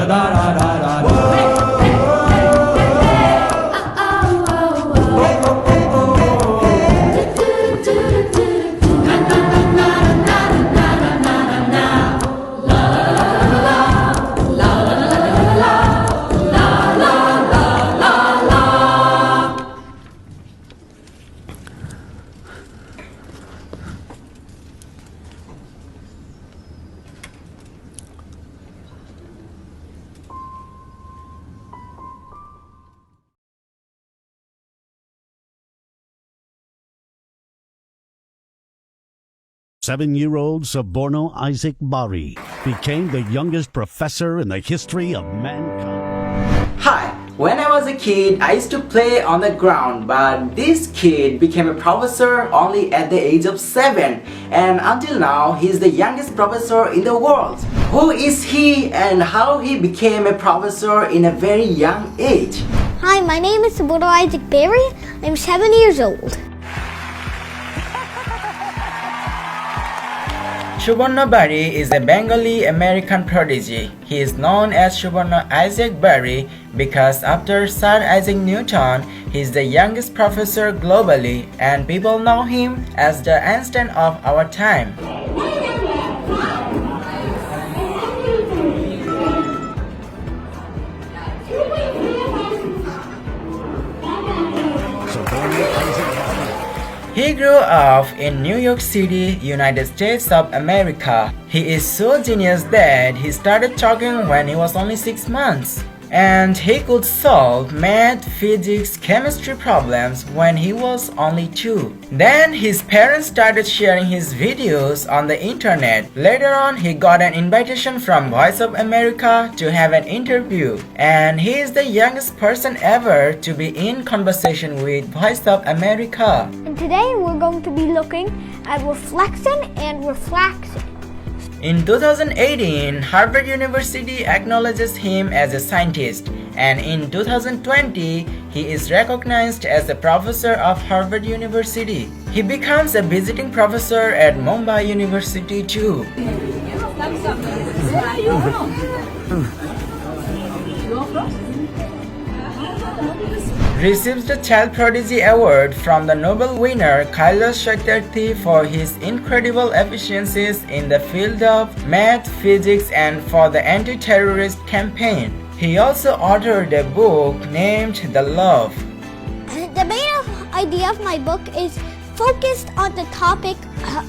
da da da da da. Seven-year-old Suborno Isaac Bari became the youngest professor in the history of mankind. Hi, when I was a kid, I used to play on the ground, but this kid became a professor only at the age of 7, and until now, he is the youngest professor in the world. Who is he and how he became a professor in a very young age? Hi, my name is Suborno Isaac Bari. I'm 7 years old. Suborno Bari is a Bengali American prodigy. He is known as Suborno Isaac Bari because after Sir Isaac Newton, he is the youngest professor globally and people know him as the Einstein of our time. He grew up in New York City, United States of America. He is so genius that he started talking when he was only 6 months. And he could solve math, physics, chemistry problems when he was only 2. Then his parents started sharing his videos on the internet. Later on, he got an invitation from Voice of America to have an interview. And he is the youngest person ever to be in conversation with Voice of America. And today we're going to be looking at reflection and refraction. In 2018, Harvard University acknowledges him as a scientist, and in 2020, he is recognized as a professor of Harvard University. He becomes a visiting professor at Mumbai University too. Receives the Child Prodigy Award from the Nobel winner Kailash Satyarthi for his incredible efficiencies in the field of math, physics, and for the anti-terrorist campaign. He also authored a book named The Love. The main idea of my book is focused on the topic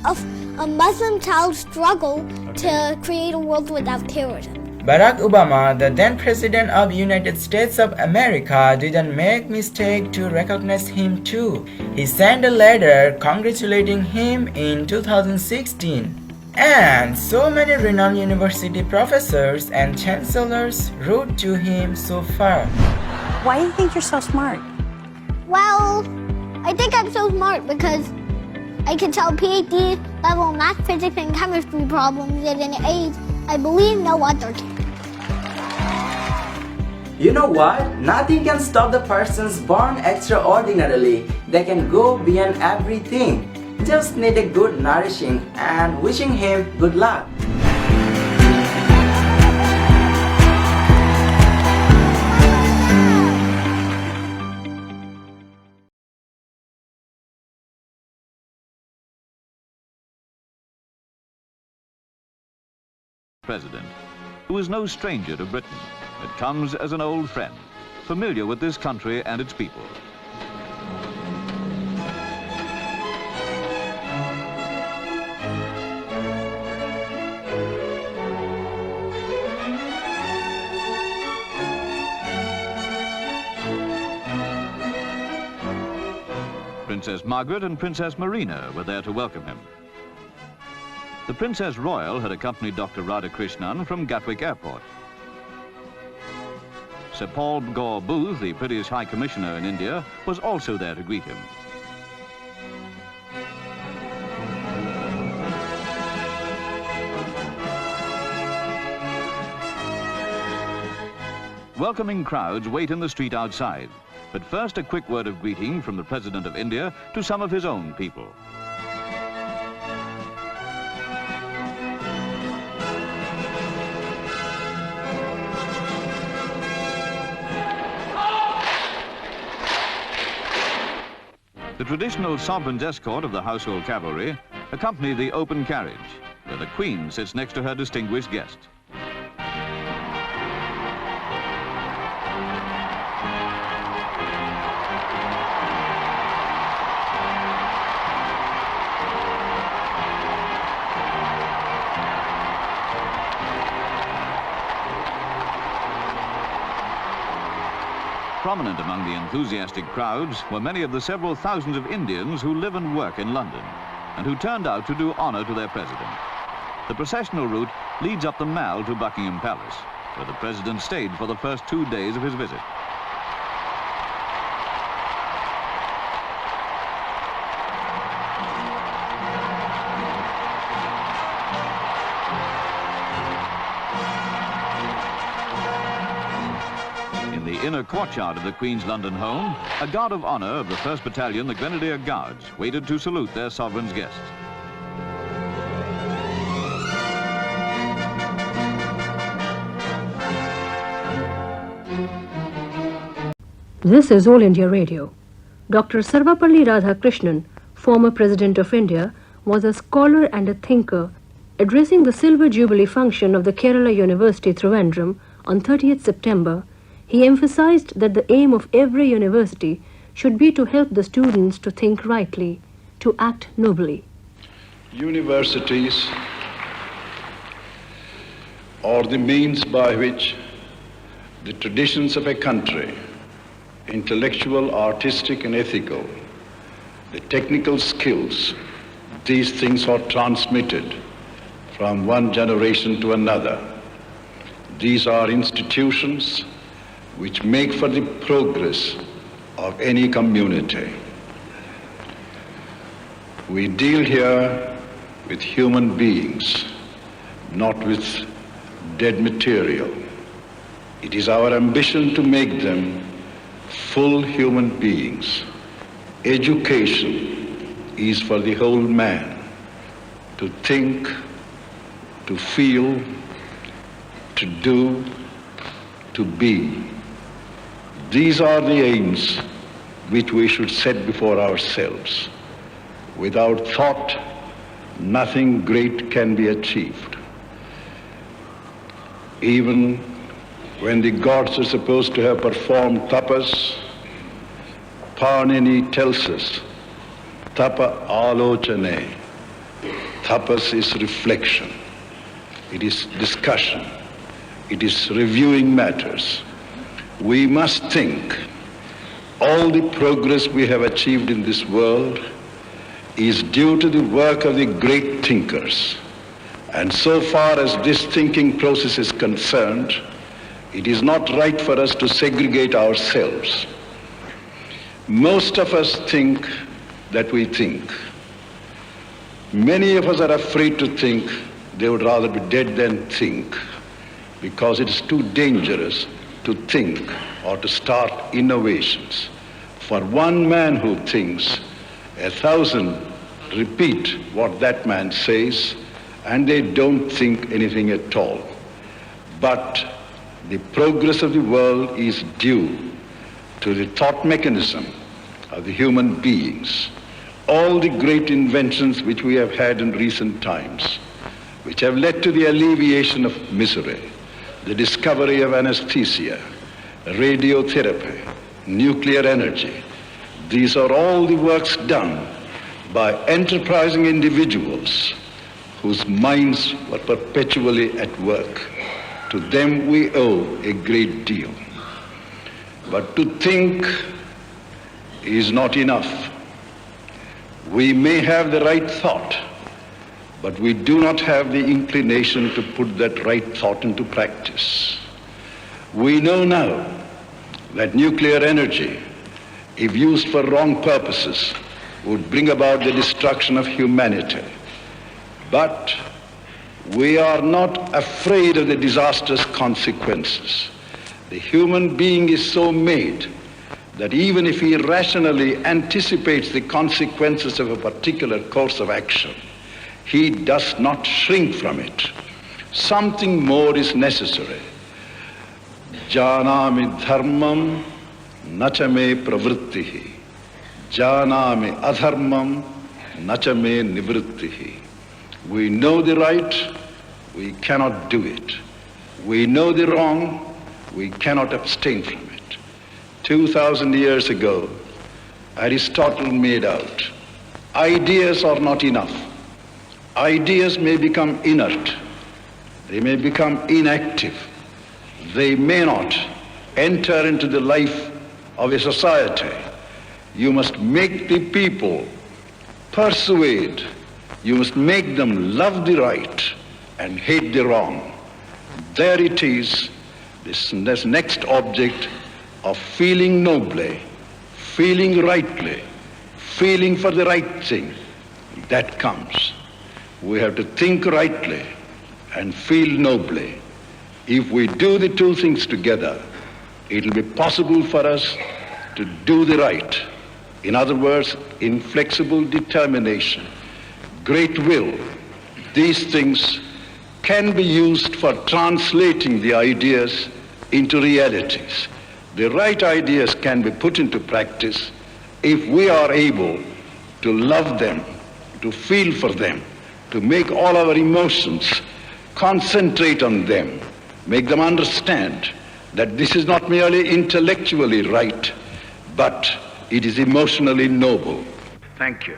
of a Muslim child's struggle to create a world without terrorism. Barack Obama, the then President of United States of America, didn't make mistake to recognize him too. He sent a letter congratulating him in 2016. And so many renowned university professors and chancellors wrote to him so far. Why do you think you're so smart? Well, I think I'm so smart because I can solve PhD level math, physics, and chemistry problems at an age I believe no other can. You know what? Nothing can stop the persons born extraordinarily. They can go beyond everything. Just need a good nourishing and wishing him good luck. President, who is no stranger to Britain, but comes as an old friend, familiar with this country and its people. Princess Margaret and Princess Marina were there to welcome him. The Princess Royal had accompanied Dr. Radhakrishnan from Gatwick Airport. Sir Paul Gore Booth, the British High Commissioner in India, was also there to greet him. Welcoming crowds wait in the street outside, but first a quick word of greeting from the President of India to some of his own people. The traditional sovereign's escort of the household cavalry accompany the open carriage, where the Queen sits next to her distinguished guest. Prominent among the enthusiastic crowds were many of the several thousands of Indians who live and work in London and who turned out to do honor to their president. The processional route leads up the Mall to Buckingham Palace, where the president stayed for the first 2 days of his visit. In the inner courtyard of the Queen's London home, a guard of honor of the 1st Battalion, the Grenadier Guards, waited to salute their sovereign's guests. This is All India Radio. Dr. Sarvapalli Radhakrishnan, former President of India, was a scholar and a thinker. Addressing the Silver Jubilee function of the Kerala University Trivandrum on 30th September, he emphasized that the aim of every university should be to help the students to think rightly, to act nobly. Universities are the means by which the traditions of a country, intellectual, artistic and ethical, the technical skills, these things are transmitted from one generation to another. These are institutions which make for the progress of any community. We deal here with human beings, not with dead material. It is our ambition to make them full human beings. Education is for the whole man, to think, to feel, to do, to be. These are the aims which we should set before ourselves. Without thought, nothing great can be achieved. Even when the gods are supposed to have performed tapas, Panini tells us, tapa alochane. Tapas is reflection, it is discussion, it is reviewing matters. We must think all the progress we have achieved in this world is due to the work of the great thinkers. And so far as this thinking process is concerned, it is not right for us to segregate ourselves. Most of us think that we think. Many of us are afraid to think. They would rather be dead than think, because it is too dangerous to think or to start innovations. For one man who thinks, 1,000 repeat what that man says, and they don't think anything at all. But the progress of the world is due to the thought mechanism of the human beings. All the great inventions which we have had in recent times, which have led to the alleviation of misery, the discovery of anesthesia, radiotherapy, nuclear energy, these are all the works done by enterprising individuals whose minds were perpetually at work. To them we owe a great deal. But to think is not enough. We may have the right thought, but we do not have the inclination to put that right thought into practice. We know now that nuclear energy, if used for wrong purposes, would bring about the destruction of humanity. But we are not afraid of the disastrous consequences. The human being is so made that even if he rationally anticipates the consequences of a particular course of action, he does not shrink from it. Something more is necessary. Janami dharmam nachame pravrittihi. Janami adharmam nachame nivrittihi. We know the right, we cannot do it. We know the wrong, we cannot abstain from it. 2,000 years ago, Aristotle made out, ideas are not enough. Ideas may become inert. They may become inactive. They may not enter into the life of a society. You must make the people persuade. You must make them love the right and hate the wrong. There it is, this next object of feeling nobly, feeling rightly, feeling for the right thing, that comes. We have to think rightly and feel nobly. If we do the two things together, it will be possible for us to do the right. In other words, inflexible determination, great will. These things can be used for translating the ideas into realities. The right ideas can be put into practice if we are able to love them, to feel for them, to make all our emotions concentrate on them, make them understand that this is not merely intellectually right, but it is emotionally noble. Thank you.